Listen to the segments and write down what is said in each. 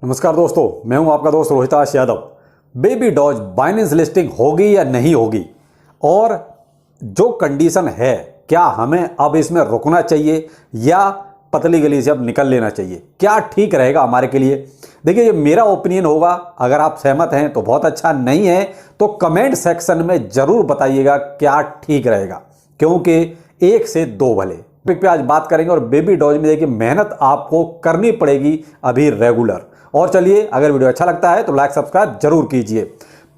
नमस्कार दोस्तों, मैं हूं आपका दोस्त Rohitash Yadav. Baby doge Binance listing होगी या नहीं होगी, और जो कंडीशन है, क्या हमें अब इसमें रुकना चाहिए या पतली गली से अब निकल लेना चाहिए? क्या ठीक रहेगा हमारे के लिए? देखिए, ये मेरा ओपिनियन होगा। अगर आप सहमत हैं तो बहुत अच्छा, नहीं है तो कमेंट सेक्शन में ज़रूर बताइएगा क्या ठीक रहेगा, क्योंकि एक से दो भले टॉपिक पे आज बात करेंगे। और बेबी डॉज में देखिए, मेहनत आपको करनी पड़ेगी अभी रेगुलर। और चलिए, अगर वीडियो अच्छा लगता है तो लाइक सब्सक्राइब जरूर कीजिए।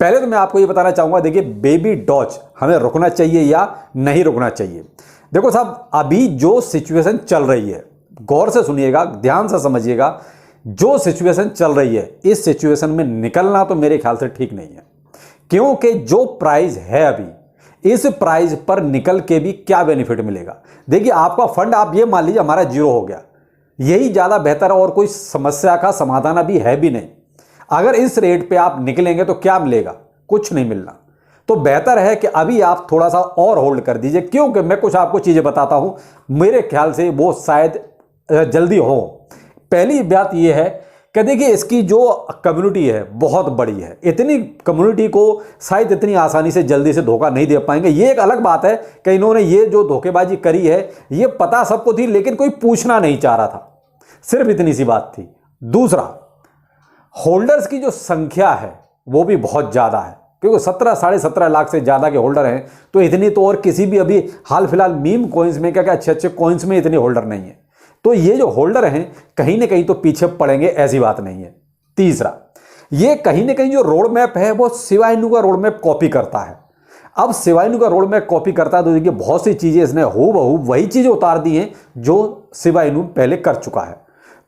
पहले तो मैं आपको ये बताना चाहूंगा, देखिए बेबी डॉज हमें रुकना चाहिए या नहीं रुकना चाहिए। देखो साहब, अभी जो सिचुएशन चल रही है, गौर से सुनिएगा, ध्यान से समझिएगा। जो सिचुएशन चल रही है, इस सिचुएशन में निकलना तो मेरे ख्याल से ठीक नहीं है, क्योंकि जो प्राइस है अभी, इस प्राइस पर निकल के भी क्या बेनिफिट मिलेगा? देखिए, आपका फंड, आप ये मान लीजिए हमारा जीरो हो गया, यही ज़्यादा बेहतर है, और कोई समस्या का समाधान अभी है भी नहीं। अगर इस रेट पे आप निकलेंगे तो क्या मिलेगा? कुछ नहीं मिलना। तो बेहतर है कि अभी आप थोड़ा सा और होल्ड कर दीजिए, क्योंकि मैं कुछ आपको चीज़ें बताता हूं, मेरे ख्याल से वो शायद जल्दी हो। पहली बात यह है कि देखिए, इसकी जो कम्युनिटी है बहुत बड़ी है। इतनी कम्युनिटी को शायद इतनी आसानी से जल्दी से धोखा नहीं दे पाएंगे। ये एक अलग बात है कि इन्होंने ये जो धोखेबाजी करी है, ये पता सबको थी, लेकिन कोई पूछना नहीं चाह रहा था। सिर्फ इतनी सी बात थी। दूसरा, होल्डर्स की जो संख्या है वो भी बहुत ज़्यादा है, क्योंकि 17-17.5 लाख से ज़्यादा के होल्डर हैं। तो इतनी तो और किसी भी अभी हाल फिलहाल मीम कॉइन्स में, क्या क्या अच्छे अच्छे कॉइन्स में इतने होल्डर नहीं है। तो ये जो होल्डर हैं कहीं ना कहीं तो पीछे पड़ेंगे, ऐसी बात नहीं है। तीसरा, ये कहीं ना कहीं जो रोड मैप है वो शिवा इनू का रोड मैप कॉपी करता है। अब शिवा इनू का रोड मैप कॉपी करता है तो देखिए, बहुत सी चीज़ें इसने हूबहू वही चीज़ें उतार दी हैं जो शिवा इनू पहले कर चुका है।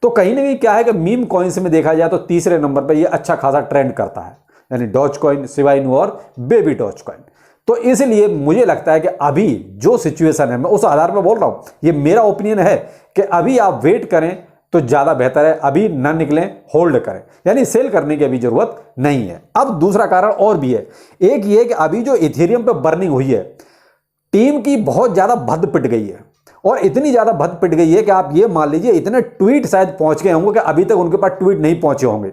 तो कहीं ना कहीं क्या है कि मीम कॉइन्स में देखा जाए तो तीसरे नंबर पर ये अच्छा खासा ट्रेंड करता है, यानी डॉज कॉइन, शिवा इनू और बेबी डॉज कॉइन। तो इसलिए मुझे लगता है कि अभी जो सिचुएशन है, मैं उस आधार पर बोल रहा हूं, ये मेरा ओपिनियन है कि अभी आप वेट करें तो ज़्यादा बेहतर है। अभी ना निकलें, होल्ड करें, यानी सेल करने की अभी जरूरत नहीं है। अब दूसरा कारण और भी है। एक ये कि अभी जो इथेरियम पे बर्निंग हुई है, टीम की बहुत ज़्यादा भद्द पिट गई है, और इतनी ज़्यादा भद्द पिट गई है कि आप ये मान लीजिए इतने ट्वीट शायद पहुंच गए होंगे कि अभी तक उनके पास ट्वीट नहीं पहुंचे होंगे,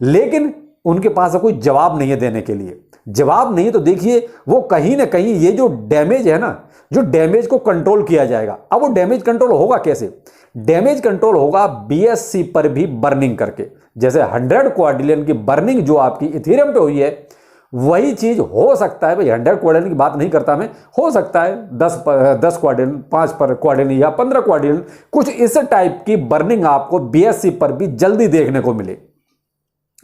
लेकिन उनके पास कोई जवाब नहीं है देने के लिए। जवाब नहीं तो देखिए, वो कहीं ना कहीं ये जो डैमेज है ना, जो डैमेज को कंट्रोल किया जाएगा। अब वो डैमेज कंट्रोल होगा कैसे? डैमेज कंट्रोल होगा बीएससी पर भी बर्निंग करके। जैसे 100 क्वाड्रिलियन की बर्निंग जो आपकी इथेरियम पे हुई है, वही चीज हो सकता है भाई, 100 क्वाड्रिलियन की बात नहीं करता मैं, हो सकता है 10 क्वाड्रिलियन, 5 पर क्वाड्रिलियन या 15 क्वाड्रिलियन, कुछ इस टाइप की बर्निंग आपको बीएससी पर भी जल्दी देखने को मिले।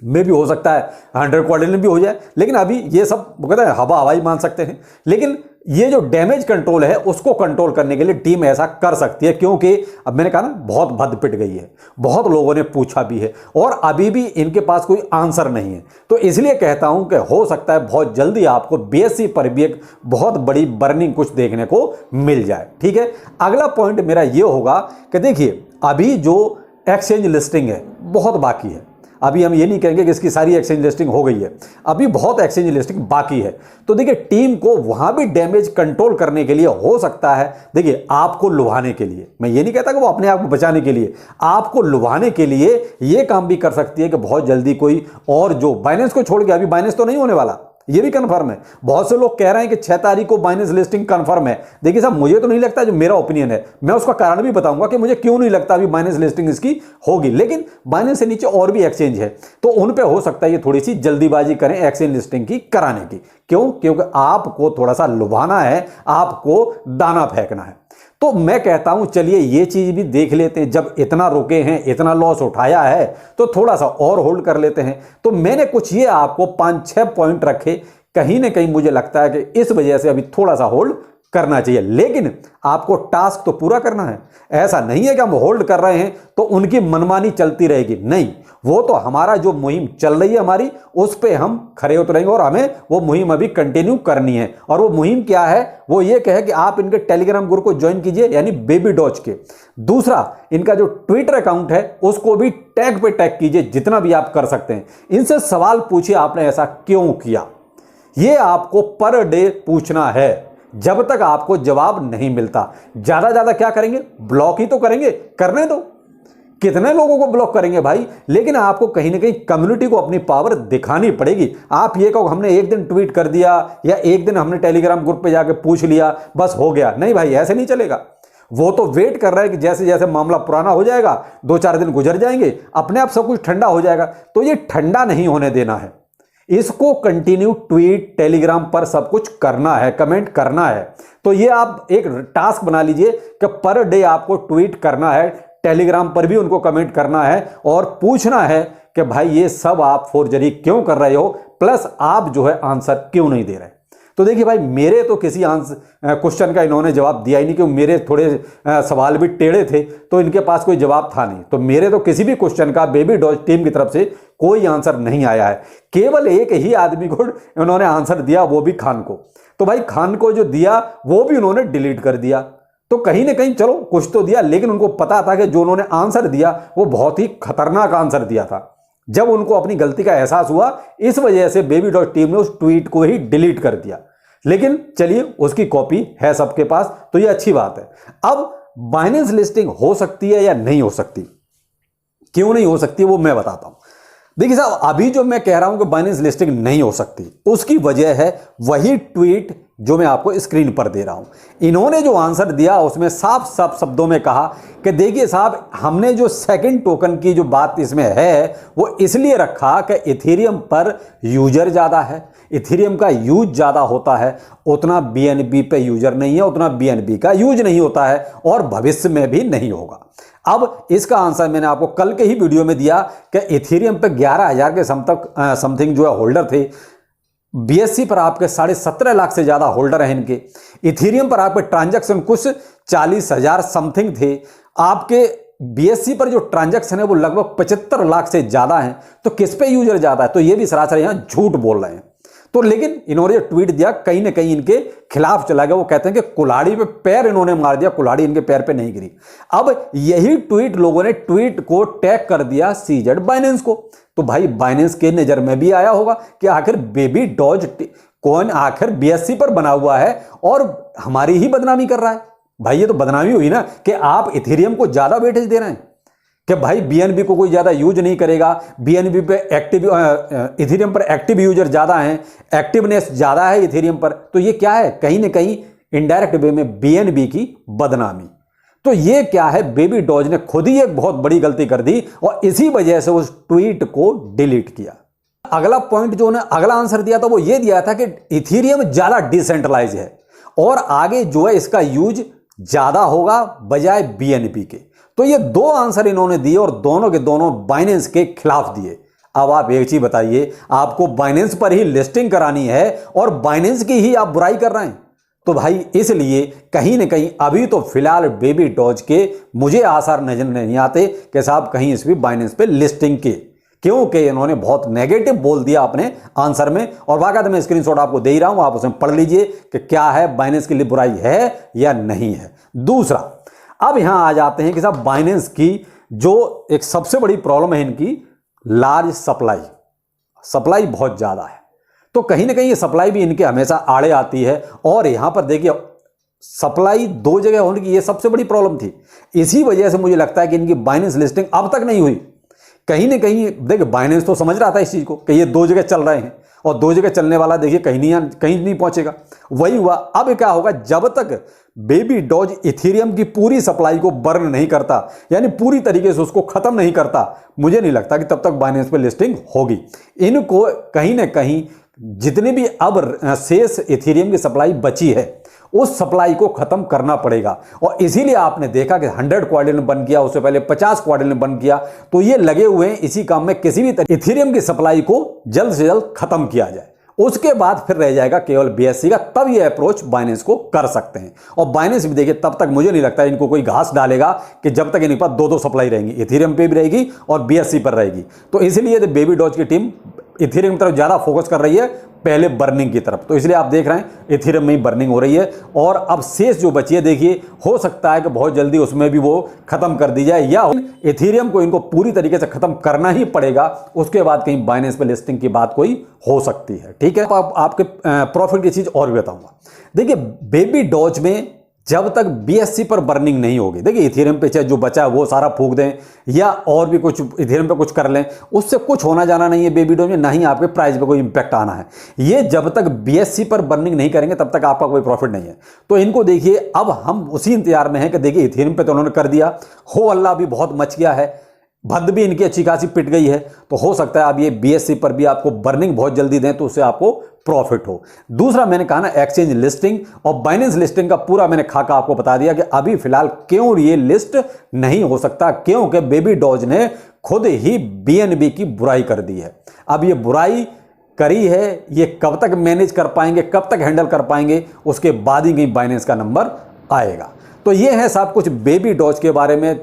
में भी हो सकता है 100 क्वाड्रिलियन भी हो जाए, लेकिन अभी ये सब कहते हैं हवा हवाई मान सकते हैं। लेकिन ये जो डैमेज कंट्रोल है, उसको कंट्रोल करने के लिए टीम ऐसा कर सकती है, क्योंकि अब मैंने कहा ना, बहुत भद्द पिट गई है, बहुत लोगों ने पूछा भी है, और अभी भी इनके पास कोई आंसर नहीं है। तो इसलिए कहता हूं कि हो सकता है बहुत जल्दी आपको बीएससी पर भी एक बहुत बड़ी बर्निंग कुछ देखने को मिल जाए। ठीक है, अगला पॉइंट मेरा ये होगा कि देखिए, अभी जो एक्सचेंज लिस्टिंग है बहुत बाकी है। अभी हम ये नहीं कहेंगे कि इसकी सारी एक्सचेंज लिस्टिंग हो गई है, अभी बहुत एक्सचेंज लिस्टिंग बाकी है। तो देखिए, टीम को वहां भी डैमेज कंट्रोल करने के लिए हो सकता है, देखिए आपको लुभाने के लिए, मैं ये नहीं कहता कि वो अपने आप को बचाने के लिए, आपको लुभाने के लिए ये काम भी कर सकती है कि बहुत जल्दी कोई और, जो बाइनेंस को छोड़ के, अभी बाइनेंस तो नहीं होने वाला, ये भी कंफर्म है। बहुत से लोग कह रहे हैं कि 6 तारीख को बाइनेंस लिस्टिंग कंफर्म है। देखिए साहब, मुझे तो नहीं लगता, जो मेरा ओपिनियन है, मैं उसका कारण भी बताऊंगा कि मुझे क्यों नहीं लगता अभी बाइनेंस लिस्टिंग इसकी होगी। लेकिन बाइनेंस से नीचे और भी एक्सचेंज है, तो उन पे हो सकता है ये थोड़ी सी जल्दीबाजी करें एक्सचेंज लिस्टिंग की कराने की। क्यों? क्योंकि आपको थोड़ा सा लुभाना है, आपको दाना फेंकना है। तो मैं कहता हूं, चलिए ये चीज भी देख लेते हैं। जब इतना रुके हैं, इतना लॉस उठाया है, तो थोड़ा सा और होल्ड कर लेते हैं। तो मैंने कुछ ये आपको 5-6 पॉइंट रखे, कहीं ना कहीं मुझे लगता है कि इस वजह से अभी थोड़ा सा होल्ड करना चाहिए। लेकिन आपको टास्क तो पूरा करना है। ऐसा नहीं है कि हम होल्ड कर रहे हैं तो उनकी मनमानी चलती रहेगी, नहीं। वो तो हमारा जो मुहिम चल रही है हमारी, उस पे हम खरे उतरेंगे, और हमें वो मुहिम अभी कंटिन्यू करनी है। और वो मुहिम क्या है? वो ये कहे कि आप इनके टेलीग्राम ग्रुप को ज्वाइन कीजिए, यानी बेबी डॉज के। दूसरा, इनका जो ट्विटर अकाउंट है उसको भी टैग पे टैग कीजिए, जितना भी आप कर सकते हैं। इनसे सवाल पूछिए, आपने ऐसा क्यों किया? ये आपको पर डे पूछना है, जब तक आपको जवाब नहीं मिलता। ज्यादा क्या करेंगे? ब्लॉक ही तो करेंगे, करने दो। कितने लोगों को ब्लॉक करेंगे भाई। लेकिन आपको कहीं ना कहीं कम्युनिटी को अपनी पावर दिखानी पड़ेगी। आप ये कहो हमने एक दिन ट्वीट कर दिया या एक दिन हमने टेलीग्राम ग्रुप पे जाके पूछ लिया बस हो गया, नहीं भाई, ऐसे नहीं चलेगा। वो तो वेट कर रहा है कि जैसे जैसे मामला पुराना हो जाएगा, 2-4 दिन गुजर जाएंगे, अपने आप सब कुछ ठंडा हो जाएगा। तो ये ठंडा नहीं होने देना है, इसको कंटिन्यू ट्वीट टेलीग्राम पर सब कुछ करना है, कमेंट करना है। तो ये आप एक टास्क बना लीजिए कि पर डे आपको ट्वीट करना है, टेलीग्राम पर भी उनको कमेंट करना है और पूछना है कि भाई ये सब आप फोर्जरी क्यों कर रहे हो, प्लस आप जो है आंसर क्यों नहीं दे रहे। तो देखिए भाई, मेरे तो किसी क्वेश्चन का इन्होंने जवाब दिया ही नहीं, क्योंकि मेरे थोड़े सवाल भी टेढ़े थे तो इनके पास कोई जवाब था नहीं। तो मेरे तो किसी भी क्वेश्चन का बेबी डॉज टीम की तरफ से कोई आंसर नहीं आया है। केवल एक ही आदमी को उन्होंने आंसर दिया, वो भी खान को। तो भाई खान को जो दिया वो भी उन्होंने डिलीट कर दिया। तो कहीं ना कहीं चलो कुछ तो दिया, लेकिन उनको पता था कि जो उन्होंने आंसर दिया वो बहुत ही खतरनाक आंसर दिया था। जब उनको अपनी गलती का एहसास हुआ, इस वजह से बेबी डॉज टीम ने उस ट्वीट को ही डिलीट कर दिया। लेकिन चलिए, उसकी कॉपी है सबके पास, तो ये अच्छी बात है। अब बाइनेंस लिस्टिंग हो सकती है या नहीं हो सकती, क्यों नहीं हो सकती वो मैं बताता हूं। देखिए साहब, अभी जो मैं कह रहा हूं कि बाइनेंस लिस्टिंग नहीं हो सकती, उसकी वजह है वही ट्वीट जो मैं आपको स्क्रीन पर दे रहा हूं। इन्होंने जो आंसर दिया उसमें साफ साफ शब्दों में कहा कि देखिए साहब, हमने जो सेकंड टोकन की जो बात इसमें है वो इसलिए रखा कि इथेरियम पर यूजर ज़्यादा है, इथेरियम का यूज ज़्यादा होता है, उतना BNB पे यूजर नहीं है, उतना BNB का यूज नहीं होता है और भविष्य में भी नहीं होगा। अब इसका आंसर मैंने आपको कल के ही वीडियो में दिया कि इथेरियम पे 11,000 के समथिंग जो है होल्डर थे, BSC पर आपके 17.5 लाख से ज़्यादा होल्डर हैं इनके, इथेरियम पर आपके ट्रांजैक्शन कुछ 40,000 समथिंग थे, आपके BSC पर जो ट्रांजैक्शन है वो लगभग 75 लाख से ज़्यादा हैं। तो किस पे यूजर ज़्यादा है, तो ये भी सरासर यहाँ झूठ बोल रहे हैं। तो लेकिन इन्होंने ट्वीट दिया कहीं ना कहीं इनके खिलाफ चला गया। वो कहते हैं कि कुल्हाड़ी पे पैर इन्होंने मार दिया, कुल्हाड़ी इनके पैर पे नहीं गिरी। अब यही ट्वीट लोगों ने ट्वीट को टैग कर दिया CZ बाइनेंस को। तो भाई बाइनेंस के नजर में भी आया होगा कि आखिर बेबी डॉज कॉइन आखिर BSC पर बना हुआ है और हमारी ही बदनामी कर रहा है। भाई ये तो बदनामी हुई ना कि आप इथेरियम को ज्यादा वेटेज दे रहे हैं कि भाई BNB को कोई ज्यादा यूज नहीं करेगा, BNB पे एक्टिव, इथेरियम पर एक्टिव यूजर ज्यादा हैं, एक्टिवनेस ज्यादा है इथेरियम पर। तो ये क्या है, कहीं ना कहीं इनडायरेक्ट वे में BNB की बदनामी। तो ये क्या है, बेबी डॉज ने खुद ही एक बहुत बड़ी गलती कर दी और इसी वजह से उस ट्वीट को डिलीट किया। अगला पॉइंट जो उन्हें अगला आंसर दिया था वो ये दिया था कि इथेरियम ज्यादा डिसेंट्रलाइज है और आगे जो है इसका यूज ज्यादा होगा बजाय BNB के। तो ये दो आंसर इन्होंने दिए और दोनों के दोनों बाइनेंस के खिलाफ दिए। अब आप एक चीज बताइए, आपको बाइनेंस पर ही लिस्टिंग करानी है और बाइनेंस की ही आप बुराई कर रहे हैं। तो भाई इसलिए कहीं ना कहीं अभी तो फिलहाल बेबी डॉज के मुझे आसार नजर नहीं आते कि साहब कहीं इस भी बाइनेंस पे लिस्टिंग के, क्योंकि इन्होंने बहुत नेगेटिव बोल दिया अपने आंसर में। और वाकई मैं स्क्रीनशॉट आपको दे ही रहा हूं, आप उसमें पढ़ लीजिए कि क्या है, बाइनेंस के लिए बुराई है या नहीं है। दूसरा, अब यहां आ जाते हैं कि साहब बाइनेंस की जो एक सबसे बड़ी प्रॉब्लम है इनकी लार्ज सप्लाई बहुत ज्यादा है। तो कहीं ना कहीं ये सप्लाई भी इनके हमेशा आड़े आती है और यहां पर देखिए सप्लाई दो जगह होने की ये सबसे बड़ी प्रॉब्लम थी। इसी वजह से मुझे लगता है कि इनकी बाइनेंस लिस्टिंग अब तक नहीं हुई। कहीं ना कहीं देखिए बाइनेंस तो समझ रहा था इस चीज को कि ये दो जगह चल रहे हैं और दो जगह चलने वाला देखिए कहीं नहीं पहुंचेगा। वही हुआ। अब क्या होगा, जब तक बेबी डॉज इथेरियम की पूरी सप्लाई को बर्न नहीं करता, यानी पूरी तरीके से उसको खत्म नहीं करता, मुझे नहीं लगता कि तब तक बाइनेंस पे लिस्टिंग होगी। इनको कहीं ना कहीं जितनी भी अब शेष इथेरियम की सप्लाई बची है उस सप्लाई को खत्म करना पड़ेगा। और इसीलिए आपने देखा कि 100 क्वाड्रिल ने बंद किया, उससे पहले 50 क्वाड्रिल ने बंद किया। तो ये लगे हुए हैं इसी काम में, किसी भी तरह इथेरियम की सप्लाई को जल्द से जल्द खत्म किया जाए। उसके बाद फिर रह जाएगा केवल BSC का, तब ये अप्रोच बाइनेंस को कर सकते हैं। और बाइनेंस भी देखिए तब तक मुझे नहीं लगता इनको कोई घास डालेगा कि जब तक इनके पास दो सप्लाई रहेंगी, इथेरियम पे भी रहेगी और BSC पर रहेगी। तो इसलिए बेबी डॉज की टीम इथेरियम की तरफ ज्यादा फोकस कर रही है पहले बर्निंग की तरफ। तो इसलिए आप देख रहे हैं इथेरियम में ही बर्निंग हो रही है और अब शेष जो बची है देखिए हो सकता है कि बहुत जल्दी उसमें भी वो खत्म कर दी जाए, या इथेरियम को इनको पूरी तरीके से खत्म करना ही पड़ेगा। उसके बाद कहीं बाइनेंस पे लिस्टिंग की बात कोई हो सकती है। ठीक है, आपके प्रॉफिट की चीज और भी बताऊंगा। देखिए बेबी डॉज में जब तक BSC पर बर्निंग नहीं होगी, देखिए इथेरियम पे चाहे जो बचा है वो सारा फूक दें या और भी कुछ इथेरियम पे कुछ कर लें, उससे कुछ होना जाना नहीं है बेबी डॉज में, ना ही आपके प्राइस पे कोई इंपैक्ट आना है। ये जब तक BSC पर बर्निंग नहीं करेंगे तब तक आपका कोई प्रॉफिट नहीं है। तो इनको देखिए, अब हम उसी इंतजार में हैं कि देखिए इथेरियम पे तो उन्होंने कर दिया, हो अल्लाह अभी बहुत मच गया है, भद भी इनकी अच्छी खासी पिट गई है, तो हो सकता है अब ये BSC पर भी आपको बर्निंग बहुत जल्दी दें तो उससे आपको प्रॉफिट हो। दूसरा मैंने कहा ना, एक्सचेंज लिस्टिंग और बाइनेंस लिस्टिंग का पूरा मैंने खाका आपको बता दिया कि अभी फिलहाल क्यों ये लिस्ट नहीं हो सकता, क्योंकि बेबी डॉज ने खुद ही BNB की बुराई कर दी है। अब ये बुराई करी है, ये कब तक मैनेज कर पाएंगे, कब तक हैंडल कर पाएंगे, उसके बाद ही कहीं बाइनेंस का नंबर आएगा। तो ये है सब कुछ बेबी डॉज के बारे में,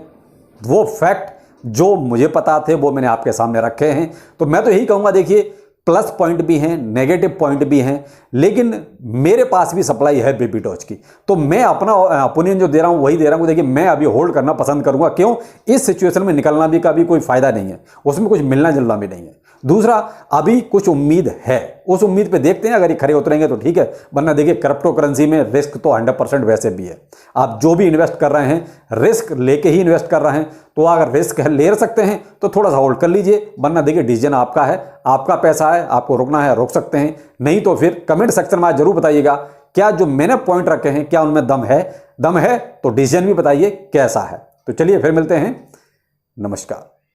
वो फैक्ट जो मुझे पता थे वो मैंने आपके सामने रखे हैं। तो मैं तो यही कहूंगा, देखिए प्लस पॉइंट भी हैं, नेगेटिव पॉइंट भी हैं, लेकिन मेरे पास भी सप्लाई है बेबी डॉज की, तो मैं अपना ओपिनियन जो दे रहा हूं वही दे रहा हूं। देखिए मैं अभी होल्ड करना पसंद करूंगा, क्यों, इस सिचुएशन में निकलना भी का भी कोई फायदा नहीं है, उसमें कुछ मिलना जुलना भी नहीं है। दूसरा, अभी कुछ उम्मीद है, उस उम्मीद पे देखते हैं, अगर ये खड़े उतरेंगे तो ठीक है, वरना देखिए क्रिप्टो करेंसी में रिस्क तो 100% वैसे भी है। आप जो भी इन्वेस्ट कर रहे हैं रिस्क लेके ही इन्वेस्ट कर रहे हैं, तो अगर रिस्क ले सकते हैं तो थोड़ा सा होल्ड कर लीजिए, वरना देखिए डिसीजन आपका है, आपका पैसा है, आपको रुकना है रोक सकते हैं, नहीं तो फिर कमेंट सेक्शन में आज जरूर बताइएगा क्या जो मैंने पॉइंट रखे हैं क्या उनमें दम है तो डिसीजन भी बताइए कैसा है। तो चलिए फिर मिलते हैं, नमस्कार।